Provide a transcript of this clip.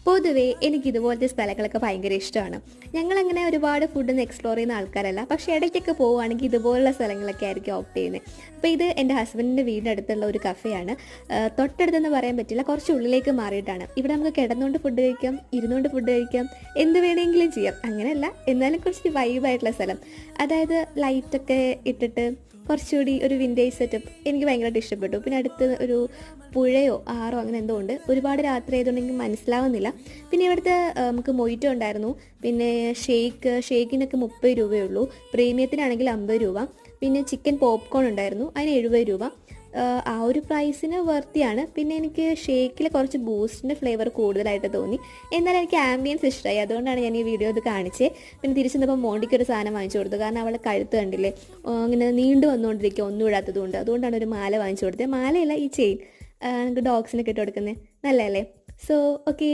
പൊതുവേ എനിക്ക് ഇതുപോലത്തെ സ്ഥലങ്ങളൊക്കെ ഭയങ്കര ഇഷ്ടമാണ്. ഞങ്ങളങ്ങനെ ഒരുപാട് ഫുഡൊന്നും എക്സ്പ്ലോർ ചെയ്യുന്ന ആൾക്കാരല്ല. പക്ഷേ ഇടയ്ക്കൊക്കെ പോവുകയാണെങ്കിൽ ഇതുപോലുള്ള സ്ഥലങ്ങളൊക്കെ ആയിരിക്കും ഓപ്റ്റ് ചെയ്യുന്നത്. അപ്പോൾ ഇത് എൻ്റെ ഹസ്ബൻഡിൻ്റെ വീടിൻ്റെ അടുത്തുള്ള ഒരു കഫേയാണ്. തൊട്ടടുത്തെന്ന് പറയാൻ പറ്റില്ല, കുറച്ച് ഉള്ളിലേക്ക് മാറിയിട്ടാണ്. ഇവിടെ നമുക്ക് കിടന്നുകൊണ്ട് ഫുഡ് കഴിക്കാം, ഇരുന്നുകൊണ്ട് ഫുഡ് കഴിക്കാം, എന്ത് വേണമെങ്കിലും ചെയ്യാം. അങ്ങനെയല്ല, എന്നാലും കുറച്ച് വൈബായിട്ടുള്ള സ്ഥലം. അതായത് ലൈറ്റൊക്കെ ഇട്ടിട്ട് കുറച്ചുകൂടി ഒരു വിൻറ്റേജ് സെറ്റപ്പ് എനിക്ക് ഭയങ്കരമായിട്ട് ഇഷ്ടപ്പെട്ടു. പിന്നെ അടുത്ത് ഒരു പുഴയോ ആറോ അങ്ങനെ എന്തോ ഉണ്ട്. ഒരുപാട് രാത്രി ആയതുകൊണ്ട് എനിക്ക് മനസ്സിലാവുന്നില്ല. പിന്നെ ഇവിടുത്തെ നമുക്ക് മൊയ്റ്റോ ഉണ്ടായിരുന്നു. പിന്നെ ഷേക്കിനൊക്കെ 30 രൂപയേ ഉള്ളൂ. പ്രീമിയത്തിനാണെങ്കിൽ 50 രൂപ. പിന്നെ ചിക്കൻ പോപ്കോൺ ഉണ്ടായിരുന്നു, അതിന് 70 രൂപ. ആ ഒരു പ്രൈസിന് വർത്തിയാണ്. പിന്നെ എനിക്ക് ഷേക്കിൽ കുറച്ച് ബൂസ്റ്റിൻ്റെ ഫ്ലേവർ കൂടുതലായിട്ട് തോന്നി. എന്നാലും എനിക്ക് ആംബിയൻസ് ഇഷ്ടമായി, അതുകൊണ്ടാണ് ഞാൻ ഈ വീഡിയോ ഇത് കാണിച്ചത്. പിന്നെ തിരിച്ചു വന്നപ്പോൾ മോണ്ടിക്ക് ഒരു സാധനം വാങ്ങിച്ചു കൊടുത്തു. കാരണം അവളെ കഴുത്ത് കണ്ടില്ലേ, ഇങ്ങനെ നീണ്ടു വന്നുകൊണ്ടിരിക്കുക, ഒന്നും ഇടാത്തതുകൊണ്ട്. അതുകൊണ്ടാണ് ഒരു മാല വാങ്ങിച്ചു കൊടുത്തത്. മാലയല്ല, ഈ ചെയിൻ നമുക്ക് ഡോഗ്സിനൊക്കെ ഇട്ട് കൊടുക്കുന്നത് നല്ലതല്ലേ. So okay.